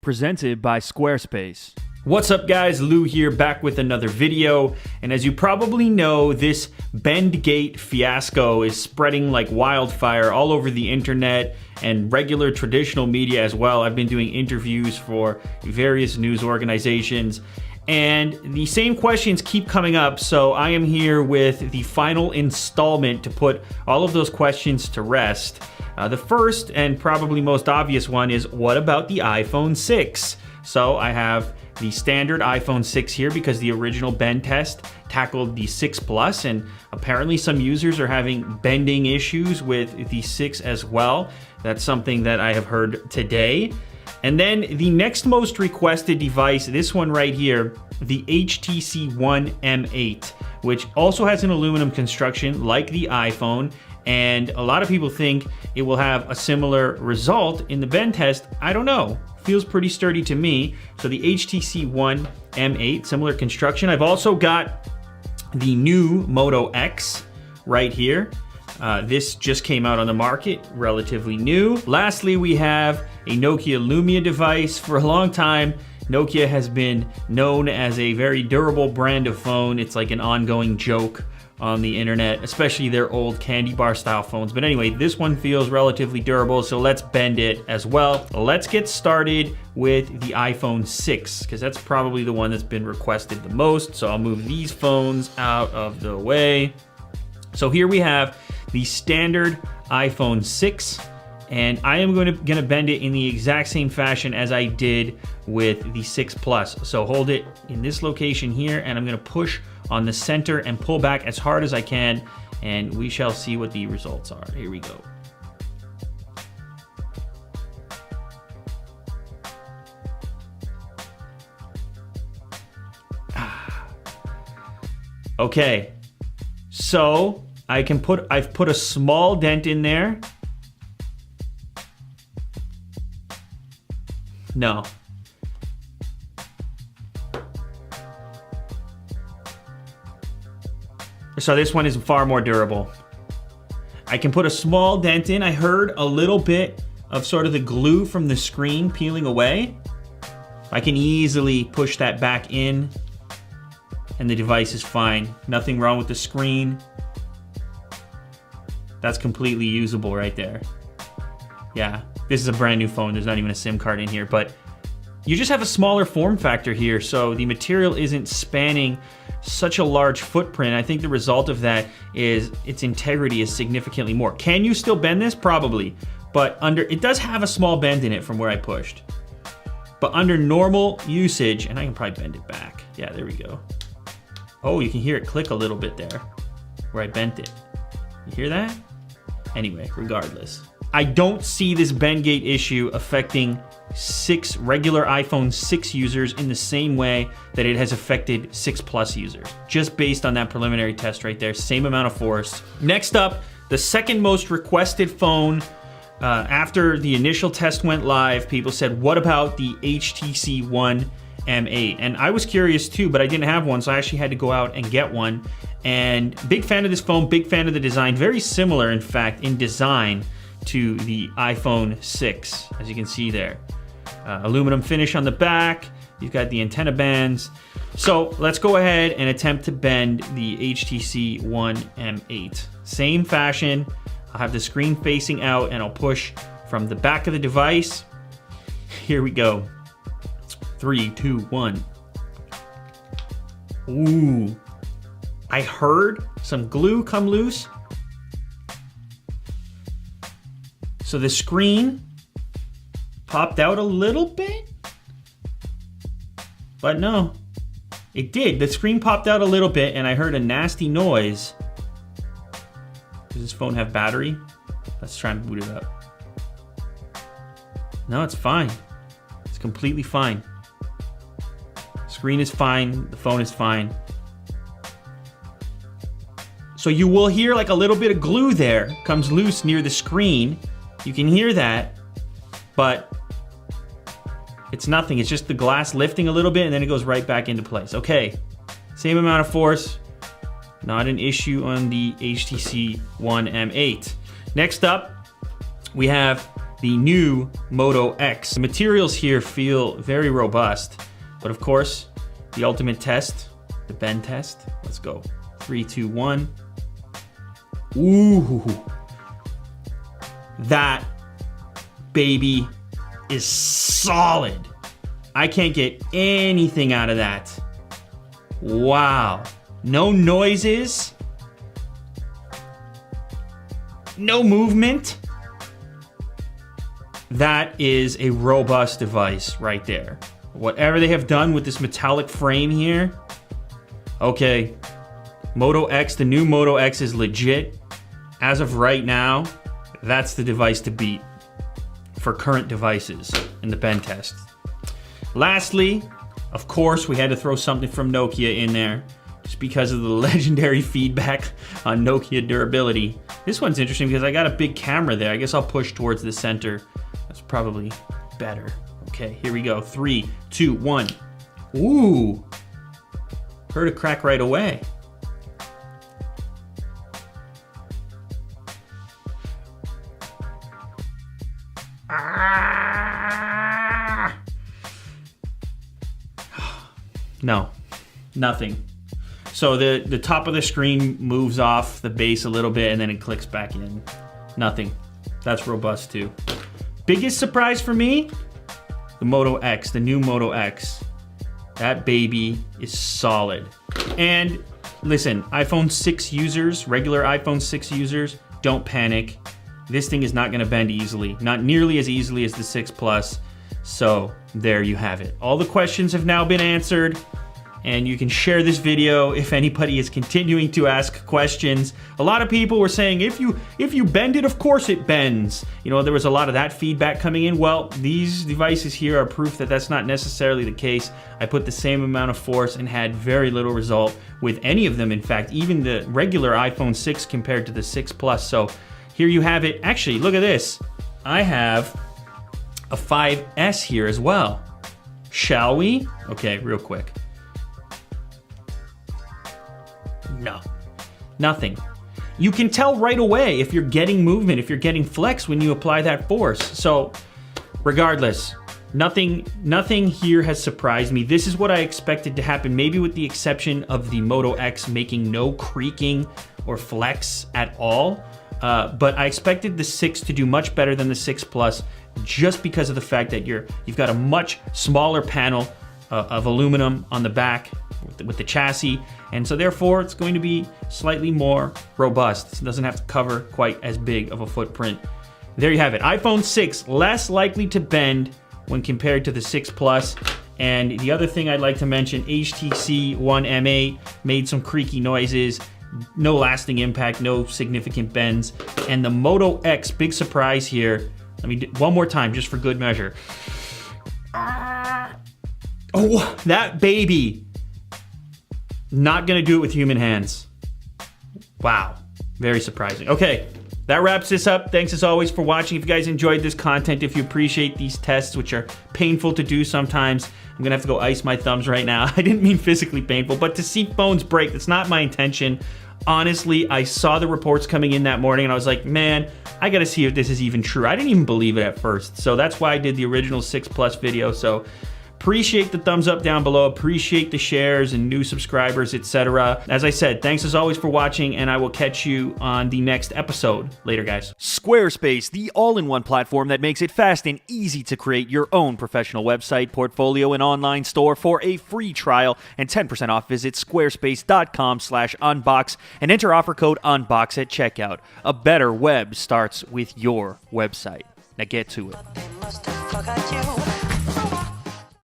presented by Squarespace. What's up guys, Lou here, back with another video. And as you probably know, this Bendgate fiasco is spreading like wildfire all over the internet and regular traditional media as well. I've been doing interviews for various news organizations, and the same questions keep coming up, so I am here with the final installment to put all of those questions to rest. The first and probably most obvious one is, what about the iPhone 6? So I have the standard iPhone 6 here because the original bend test tackled the 6 Plus, and apparently some users are having bending issues with the 6 as well. That's something that I have heard today. And then the next most requested device, this one right here, the HTC One M8, which also has an aluminum construction like the iPhone, and a lot of people think it will have a similar result in the bend test. I don't know. Feels pretty sturdy to me. So the HTC One M8, similar construction. I've also got the new Moto X right here. This just came out on the market, relatively new. Lastly, we have a Nokia Lumia device. For a long time, Nokia has been known as a very durable brand of phone. It's like an ongoing joke on the internet, especially their old candy bar style phones. But anyway, this one feels relatively durable, so let's bend it as well. Let's get started with the iPhone 6, because that's probably the one that's been requested the most. So I'll move these phones out of the way. So here we have the standard iPhone 6, and I am gonna bend it in the exact same fashion as I did with the 6 Plus. So hold it in this location here, and I'm gonna push on the center and pull back as hard as I can, and we shall see what the results are. Here we go. Okay, so I've put a small dent in there. No. So this one is far more durable. I can put a small dent in. I heard a little bit of sort of the glue from the screen peeling away. I can easily push that back in, and the device is fine. Nothing wrong with the screen. That's completely usable right there. Yeah, this is a brand new phone. There's not even a SIM card in here, but you just have a smaller form factor here, so the material isn't spanning such a large footprint. I think the result of that is its integrity is significantly more. Can you still bend this? Probably, but it does have a small bend in it from where I pushed. But under normal usage, and I can probably bend it back. Yeah, there we go. Oh, you can hear it click a little bit there where I bent it. You hear that? Anyway, regardless, I don't see this Bendgate issue affecting regular iPhone 6 users in the same way that it has affected 6 Plus users. Just based on that preliminary test right there, same amount of force. Next up, the second most requested phone. After the initial test went live, people said, what about the HTC One M8? And I was curious too, but I didn't have one, so I actually had to go out and get one. And big fan of this phone, big fan of the design. Very similar, in fact, in design to the iPhone 6, as you can see there. Aluminum finish on the back. You've got the antenna bands. So let's go ahead and attempt to bend the HTC One M8. Same fashion. I'll have the screen facing out, and I'll push from the back of the device. Here we go. 3, 2, 1. Ooh. I heard some glue come loose. So the screen popped out a little bit, but no, it did. The screen popped out a little bit, and I heard a nasty noise. Does this phone have battery? Let's try and boot it up. No, it's fine. It's completely fine. Screen is fine. The phone is fine. So you will hear like a little bit of glue there comes loose near the screen. You can hear that, but it's nothing. It's just the glass lifting a little bit, and then it goes right back into place. Okay, same amount of force. Not an issue on the HTC One M8. Next up, we have the new Moto X. The materials here feel very robust, but of course, the ultimate test, the bend test. Let's go. 3, 2, 1. Ooh. That baby is solid. I can't get anything out of that. Wow. No noises. No movement. That is a robust device right there. Whatever they have done with this metallic frame here. Okay. Moto X, the new Moto X is legit. As of right now, that's the device to beat for current devices in the bend test. Lastly, of course, we had to throw something from Nokia in there just because of the legendary feedback on Nokia durability. This one's interesting because I got a big camera there. I guess I'll push towards the center. That's probably better. Okay, here we go. 3, 2, 1. Ooh. Heard a crack right away. No, nothing. So the top of the screen moves off the base a little bit and then it clicks back in. Nothing. That's robust too. Biggest surprise for me, the Moto X, the new Moto X. That baby is solid. And listen, iPhone 6 users, regular iPhone 6 users, don't panic. This thing is not gonna bend easily, not nearly as easily as the 6 Plus. So there you have it. All the questions have now been answered, and you can share this video if anybody is continuing to ask questions. A lot of people were saying, if you bend it, of course it bends. You know, there was a lot of that feedback coming in. Well, these devices here are proof that that's not necessarily the case. I put the same amount of force and had very little result with any of them. In fact, even the regular iPhone 6 compared to the 6 Plus. So here you have it. Actually, look at this. I have a 5S here as well. Shall we? Okay, real quick. No, nothing. You can tell right away if you're getting movement, if you're getting flex when you apply that force. So regardless, nothing here has surprised me. This is what I expected to happen, maybe with the exception of the Moto X making no creaking or flex at all. But I expected the 6 to do much better than the 6 Plus just because of the fact that you've got a much smaller panel of aluminum on the back with the chassis, and so therefore it's going to be slightly more robust. It doesn't have to cover quite as big of a footprint. There you have it. iPhone 6 less likely to bend when compared to the 6 Plus. And the other thing I'd like to mention, HTC One M8 made some creaky noises. No lasting impact, no significant bends. And the Moto X, big surprise here. Let me do one more time just for good measure. Oh, that baby. Not gonna do it with human hands. Wow, very surprising. Okay, that wraps this up. Thanks as always for watching. If you guys enjoyed this content, if you appreciate these tests, which are painful to do sometimes, I'm gonna have to go ice my thumbs right now. I didn't mean physically painful, but to see phones break, that's not my intention. Honestly, I saw the reports coming in that morning and I was like, man, I gotta see if this is even true. I didn't even believe it at first. So that's why I did the original 6 Plus video. So appreciate the thumbs up down below, appreciate the shares and new subscribers, etc. As I said, thanks as always for watching, and I will catch you on the next episode. Later, guys. Squarespace, the all-in-one platform that makes it fast and easy to create your own professional website, portfolio, and online store. For a free trial and 10% off, visit squarespace.com/unbox and enter offer code UNBOX at checkout. A better web starts with your website. Now get to it.